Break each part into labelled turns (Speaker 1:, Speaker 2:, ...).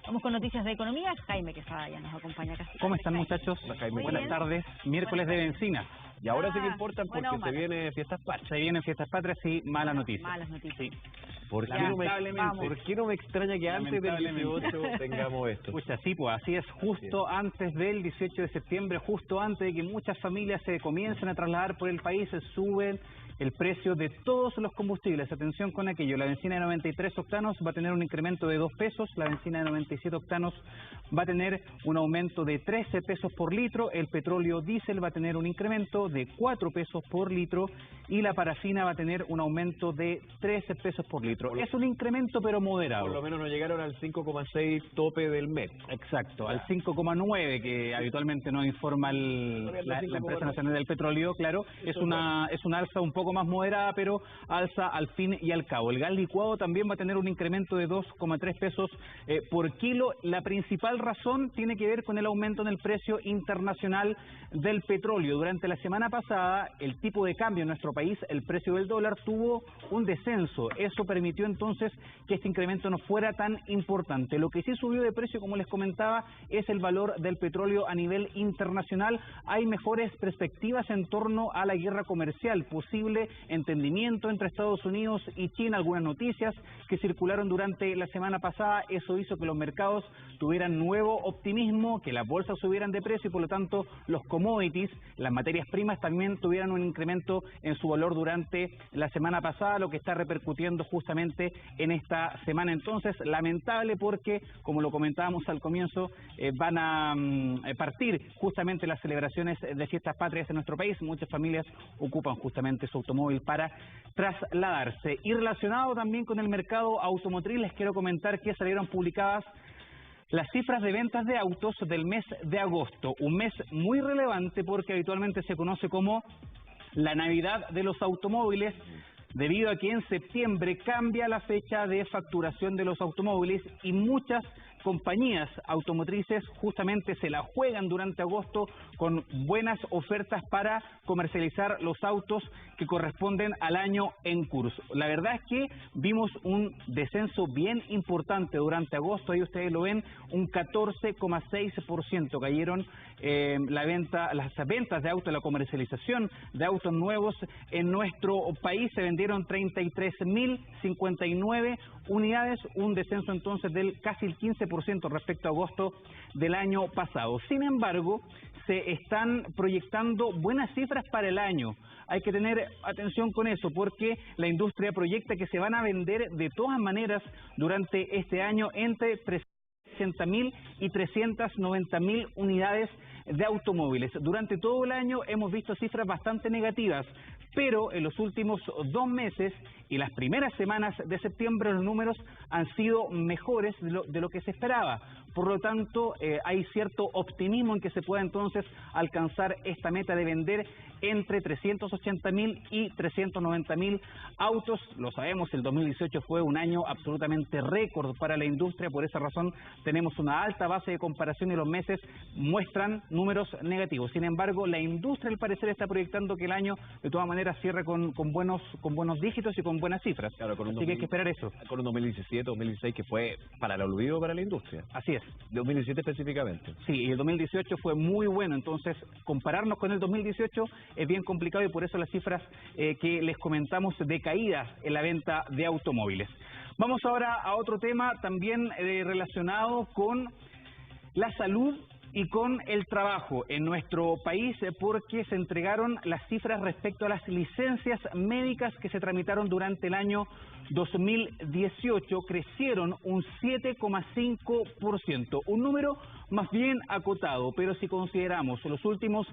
Speaker 1: Vamos con noticias de economía. Jaime Quesada ya nos acompaña casi.
Speaker 2: ¿Cómo están, muchachos?
Speaker 3: Jaime,
Speaker 2: buenas tardes. Miércoles de bencina.
Speaker 3: Y ahora sí que importan porque
Speaker 1: bueno,
Speaker 3: se vienen fiestas patrias.
Speaker 2: Se vienen fiestas patrias y malas noticias.
Speaker 1: Malas noticias.
Speaker 2: Sí.
Speaker 3: ¿Por qué no me extraña que antes del 18 tengamos esto?
Speaker 2: Pucha, sí, pues así es, justo antes del 18 de septiembre, justo antes de que muchas familias se comiencen a trasladar por el país, se suben el precio de todos los combustibles. Atención con aquello, la bencina de 93 octanos va a tener un incremento de 2 pesos, la bencina de 97 octanos va a tener un aumento de 13 pesos por litro, el petróleo diésel va a tener un incremento de 4 pesos por litro y la parafina va a tener un aumento de 13 pesos por litro. Es un incremento pero moderado.
Speaker 3: Por lo menos no llegaron al 5,6 tope del mes.
Speaker 2: Exacto, al 5,9 que habitualmente nos informa la empresa nacional del petróleo, claro, es una alza un poco más moderada, pero alza al fin y al cabo. El gas licuado también va a tener un incremento de 2,3 pesos por kilo. La principal razón tiene que ver con el aumento en el precio internacional del petróleo. Durante la semana pasada, el tipo de cambio en nuestro país, el precio del dólar tuvo un descenso. Eso permitió entonces que este incremento no fuera tan importante. Lo que sí subió de precio, como les comentaba, es el valor del petróleo a nivel internacional. Hay mejores perspectivas en torno a la guerra comercial, posible entendimiento entre Estados Unidos y China. Algunas noticias que circularon durante la semana pasada, eso hizo que los mercados tuvieran nuevo optimismo, que las bolsas subieran de precio y por lo tanto los commodities, las materias primas también tuvieran un incremento en su valor durante la semana pasada, lo que está repercutiendo justamente en esta semana. Entonces, lamentable porque, como lo comentábamos al comienzo, van a partir justamente las celebraciones de fiestas patrias en nuestro país. Muchas familias ocupan justamente su automóvil para trasladarse. Y relacionado también con el mercado automotriz, les quiero comentar que salieron publicadas las cifras de ventas de autos del mes de agosto, un mes muy relevante porque habitualmente se conoce como la Navidad de los automóviles, debido a que en septiembre cambia la fecha de facturación de los automóviles y muchas compañías automotrices justamente se la juegan durante agosto con buenas ofertas para comercializar los autos que corresponden al año en curso. La verdad es que vimos un descenso bien importante durante agosto, ahí ustedes lo ven, un 14,6% cayeron las ventas de autos, la comercialización de autos nuevos en nuestro país. Se vendieron 33.059 unidades, un descenso entonces del casi el 15% respecto a agosto del año pasado. Sin embargo, se están proyectando buenas cifras para el año. Hay que tener atención con eso porque la industria proyecta que se van a vender de todas maneras durante este año entre 380.000 y 390.000 unidades de automóviles. Durante todo el año hemos visto cifras bastante negativas, pero en los últimos 2 meses y las primeras semanas de septiembre los números han sido mejores de lo que se esperaba. Por lo tanto, hay cierto optimismo en que se pueda entonces alcanzar esta meta de vender entre 380.000 y 390.000 autos. Lo sabemos, el 2018 fue un año absolutamente récord para la industria, por esa razón tenemos una alta base de comparación y los meses muestran números negativos. Sin embargo, la industria al parecer está proyectando que el año de todas maneras cierre con buenos dígitos y con buenas cifras.
Speaker 3: Claro,
Speaker 2: así que hay que esperar eso.
Speaker 3: Con un 2017, 2016 que fue para el olvido para la industria.
Speaker 2: Así es.
Speaker 3: 2017 específicamente.
Speaker 2: Sí, y el 2018 fue muy bueno, entonces compararnos con el 2018 es bien complicado y por eso las cifras que les comentamos de caída en la venta de automóviles. Vamos ahora a otro tema también relacionado con la salud y con el trabajo en nuestro país, porque se entregaron las cifras respecto a las licencias médicas que se tramitaron durante el año 2018, crecieron un 7,5%, un número más bien acotado, pero si consideramos los últimos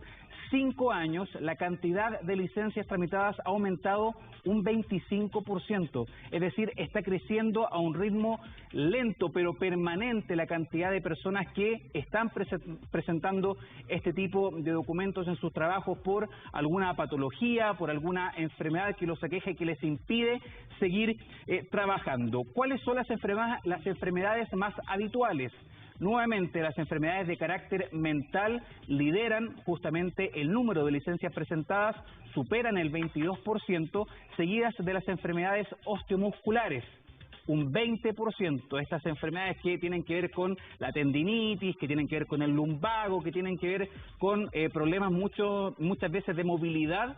Speaker 2: 5 años, la cantidad de licencias tramitadas ha aumentado un 25%, es decir, está creciendo a un ritmo lento pero permanente la cantidad de personas que están presentando este tipo de documentos en sus trabajos por alguna patología, por alguna enfermedad que los aqueja y que les impide seguir trabajando. ¿Cuáles son las enfermedades más habituales? Nuevamente, las enfermedades de carácter mental lideran justamente el número de licencias presentadas, superan el 22%, seguidas de las enfermedades osteomusculares. un 20%. Estas enfermedades que tienen que ver con la tendinitis, que tienen que ver con el lumbago, que tienen que ver con problemas muchas veces de movilidad,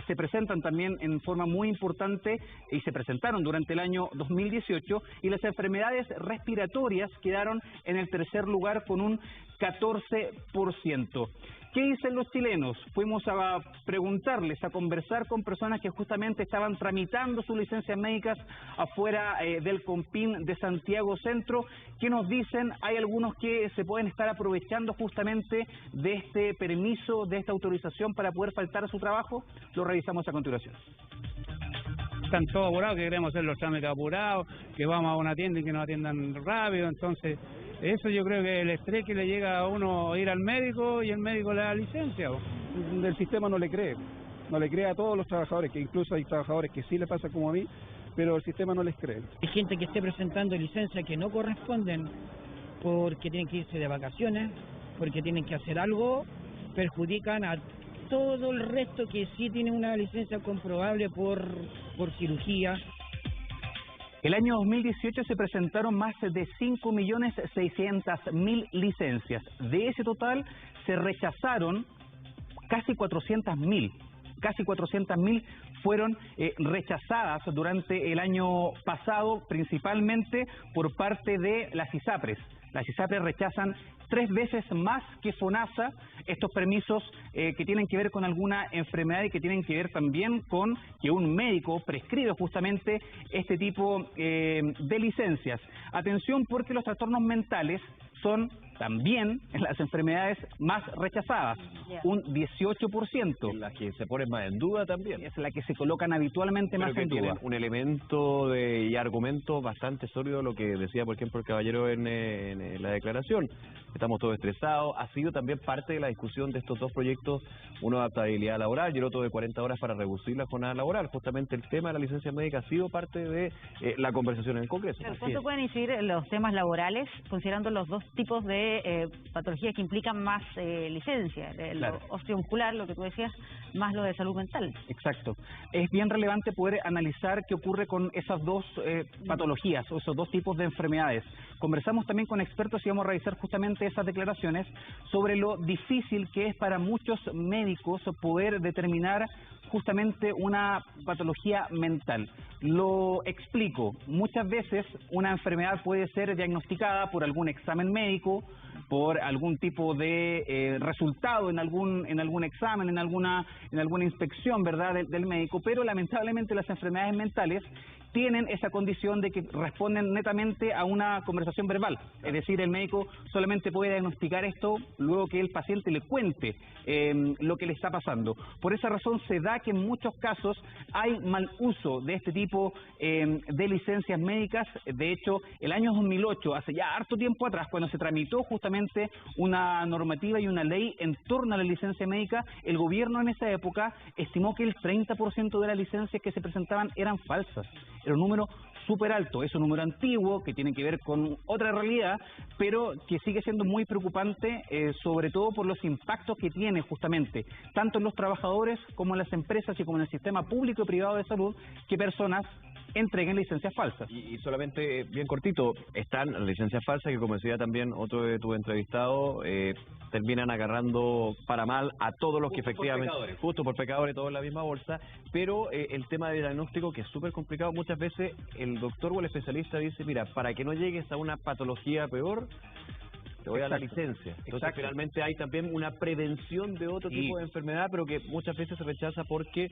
Speaker 2: se presentan también en forma muy importante y se presentaron durante el año 2018, y las enfermedades respiratorias quedaron en el tercer lugar con un 14%. ¿Qué dicen los chilenos? Fuimos a preguntarles, a conversar con personas que justamente estaban tramitando sus licencias médicas afuera del Compin de Santiago Centro. ¿Qué nos dicen? Hay algunos que se pueden estar aprovechando justamente de este permiso, de esta autorización para poder faltar a su trabajo. Lo revisamos a continuación.
Speaker 4: Están todos apurados, que queremos hacer los trámites apurados, que vamos a una tienda y que nos atiendan rápido. Entonces eso yo creo que el estrés que le llega a uno ir al médico, y el médico le da licencia.
Speaker 5: El sistema no le cree a todos los trabajadores, que incluso hay trabajadores que sí le pasa como a mí, pero el sistema no les cree.
Speaker 6: Hay gente que esté presentando licencias que no corresponden porque tienen que irse de vacaciones, porque tienen que hacer algo, perjudican a todo el resto que sí tiene una licencia comprobable por cirugía.
Speaker 2: El año 2018 se presentaron más de 5.600.000 licencias. De ese total se rechazaron casi 400.000. Casi 400.000 fueron rechazadas durante el año pasado, principalmente por parte de las ISAPRES. Las ISAPRES rechazan 3 veces más que FONASA estos permisos que tienen que ver con alguna enfermedad y que tienen que ver también con que un médico prescribe justamente este tipo de licencias. Atención, porque los trastornos mentales son también las enfermedades más rechazadas, un 18%.
Speaker 3: Las que se ponen más en duda también.
Speaker 2: Es la que se colocan habitualmente más en duda.
Speaker 3: Un elemento y argumento bastante sólido, lo que decía, por ejemplo, el caballero en la declaración. Estamos todos estresados. Ha sido también parte de la discusión de estos dos proyectos, uno de adaptabilidad laboral y el otro de 40 horas para reducir la jornada laboral. Justamente el tema de la licencia médica ha sido parte de la conversación en el Congreso.
Speaker 1: Pero ¿cuánto pueden incidir los temas laborales, considerando los dos tipos de patologías que implican más licencia? Claro. Lo osteomuscular, lo que tú decías, más lo de salud mental.
Speaker 2: Exacto. Es bien relevante poder analizar qué ocurre con esas dos patologías o esos dos tipos de enfermedades. Conversamos también con expertos y vamos a revisar justamente esas declaraciones sobre lo difícil que es para muchos médicos poder determinar justamente una patología mental. Lo explico. Muchas veces una enfermedad puede ser diagnosticada por algún examen médico, por algún tipo de resultado en algún examen, en alguna inspección, ¿verdad?, del médico, pero lamentablemente las enfermedades mentales tienen esa condición de que responden netamente a una conversación verbal. Es decir, el médico solamente puede diagnosticar esto luego que el paciente le cuente lo que le está pasando. Por esa razón se da que en muchos casos hay mal uso de este tipo de licencias médicas. De hecho, el año 2008, hace ya harto tiempo atrás, cuando se tramitó justamente una normativa y una ley en torno a la licencia médica, el gobierno en esa época estimó que el 30% de las licencias que se presentaban eran falsas. Era un número súper alto, es un número antiguo que tiene que ver con otra realidad, pero que sigue siendo muy preocupante, sobre todo por los impactos que tiene justamente, tanto en los trabajadores como en las empresas y como en el sistema público y privado de salud, que personas entreguen licencias falsas.
Speaker 3: Y solamente, bien cortito, están las licencias falsas que, como decía también otro de tus entrevistados, terminan agarrando para mal a todos los que efectivamente, justo por pecadores, todos en la misma bolsa, pero el tema de diagnóstico, que es súper complicado, muchas veces el doctor o el especialista dice, mira, para que no llegues a una patología peor, te voy a dar la licencia. Entonces, finalmente hay también una prevención de otro tipo de enfermedad, pero que muchas veces se rechaza porque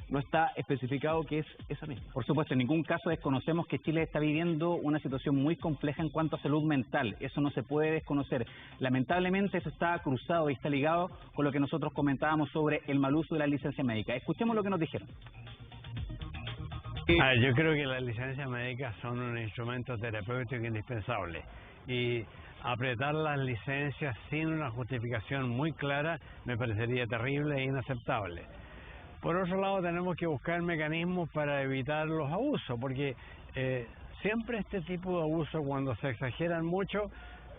Speaker 3: no está especificado que es esa misma.
Speaker 2: Por supuesto, en ningún caso desconocemos que Chile está viviendo una situación muy compleja en cuanto a salud mental. Eso no se puede desconocer. Lamentablemente eso está cruzado y está ligado con lo que nosotros comentábamos sobre el mal uso de la licencia médica. Escuchemos lo que nos dijeron.
Speaker 4: Yo creo que las licencias médicas son un instrumento terapéutico indispensable, y apretar las licencias sin una justificación muy clara me parecería terrible e inaceptable. Por otro lado, tenemos que buscar mecanismos para evitar los abusos, porque siempre este tipo de abusos, cuando se exageran mucho,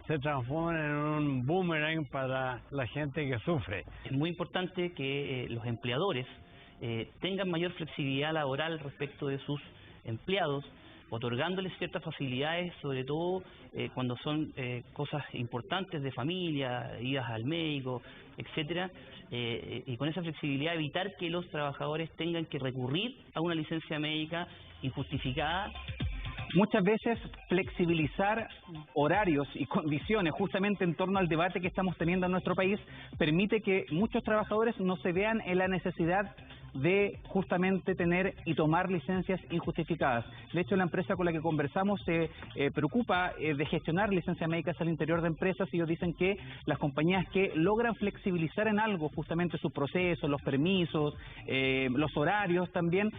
Speaker 4: se transforman en un boomerang para la gente que sufre.
Speaker 7: Es muy importante que los empleadores tengan mayor flexibilidad laboral respecto de sus empleados, otorgándoles ciertas facilidades, sobre todo cuando son cosas importantes de familia, idas al médico, etcétera, y con esa flexibilidad evitar que los trabajadores tengan que recurrir a una licencia médica injustificada.
Speaker 2: Muchas veces flexibilizar horarios y condiciones justamente en torno al debate que estamos teniendo en nuestro país permite que muchos trabajadores no se vean en la necesidad de justamente tener y tomar licencias injustificadas. De hecho, la empresa con la que conversamos se preocupa de gestionar licencias médicas al interior de empresas, y ellos dicen que las compañías que logran flexibilizar en algo justamente sus procesos, los permisos, los horarios también,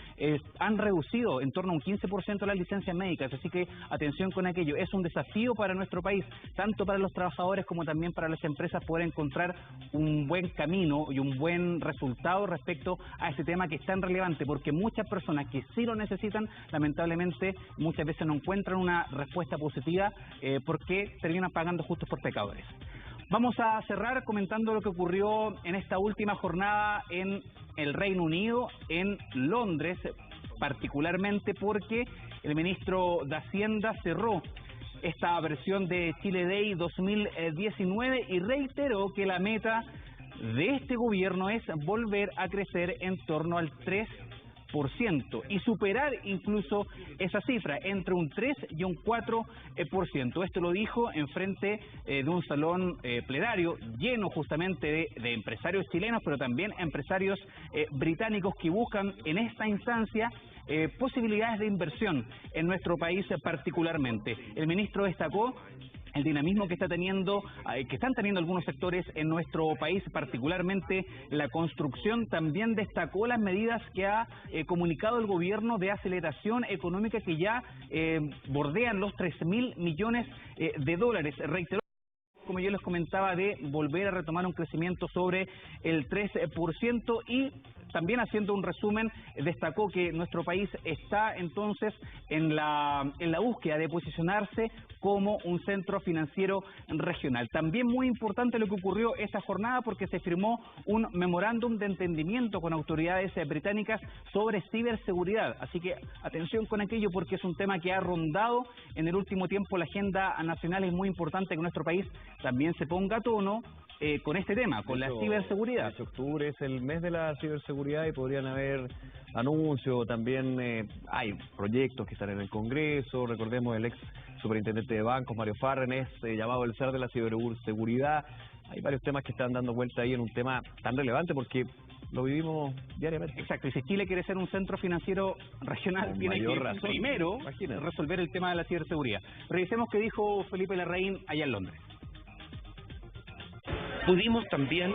Speaker 2: han reducido en torno a un 15% las licencias médicas. Así que atención con aquello, es un desafío para nuestro país, tanto para los trabajadores como también para las empresas, poder encontrar un buen camino y un buen resultado respecto a este tema que es tan relevante, porque muchas personas que sí lo necesitan, lamentablemente muchas veces no encuentran una respuesta positiva porque terminan pagando justos por pecadores. Vamos a cerrar comentando lo que ocurrió en esta última jornada en el Reino Unido, en Londres, particularmente porque el ministro de Hacienda cerró esta versión de Chile Day 2019 y reiteró que la meta de este gobierno es volver a crecer en torno al 3% y superar incluso esa cifra, entre un 3 y un 4%. Esto lo dijo en frente de un salón plenario lleno justamente de empresarios chilenos, pero también empresarios británicos que buscan en esta instancia posibilidades de inversión en nuestro país particularmente. El ministro destacó el dinamismo que están teniendo algunos sectores en nuestro país, particularmente la construcción. También destacó las medidas que ha comunicado el gobierno de aceleración económica que ya bordean los 3.000 millones de dólares. Reiteró, como yo les comentaba, de volver a retomar un crecimiento sobre el 3% y también, haciendo un resumen, destacó que nuestro país está entonces en la búsqueda de posicionarse como un centro financiero regional. También muy importante lo que ocurrió esta jornada, porque se firmó un memorándum de entendimiento con autoridades británicas sobre ciberseguridad. Así que atención con aquello, porque es un tema que ha rondado en el último tiempo la agenda nacional. Es muy importante que nuestro país también se ponga a tono con este tema, con la ciberseguridad.
Speaker 3: Este octubre es el mes de la ciberseguridad y podrían haber anuncios, también hay proyectos que están en el Congreso. Recordemos el ex superintendente de bancos, Mario Farrenes, llamado el zar de la ciberseguridad. Hay varios temas que están dando vuelta ahí en un tema tan relevante porque lo vivimos diariamente.
Speaker 2: Exacto, y si Chile quiere ser un centro financiero regional, tiene que primero resolver el tema de la ciberseguridad. Revisemos qué dijo Felipe Larraín allá en Londres.
Speaker 8: Pudimos también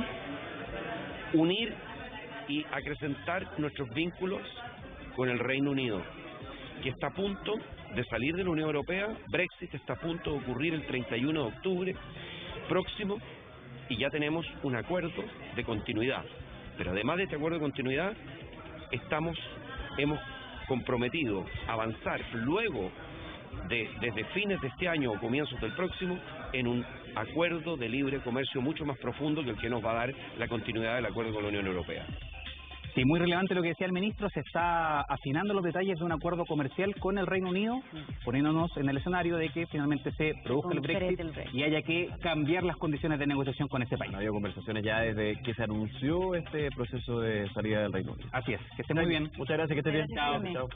Speaker 8: unir y acrecentar nuestros vínculos con el Reino Unido, que está a punto de salir de la Unión Europea. Brexit está a punto de ocurrir el 31 de octubre próximo y ya tenemos un acuerdo de continuidad. Pero además de este acuerdo de continuidad, hemos comprometido avanzar luego desde fines de este año o comienzos del próximo en un acuerdo de libre comercio mucho más profundo que el que nos va a dar la continuidad del acuerdo con la Unión Europea.
Speaker 2: Sí, muy relevante lo que decía el ministro. Se está afinando los detalles de un acuerdo comercial con el Reino Unido, poniéndonos en el escenario de que finalmente se produzca el Brexit y haya que cambiar las condiciones de negociación con este país.
Speaker 3: Ha habido conversaciones ya desde que se anunció este proceso de salida del Reino Unido.
Speaker 2: Así es, que esté muy bien.
Speaker 3: Muchas gracias, que esté bien.
Speaker 2: Chao.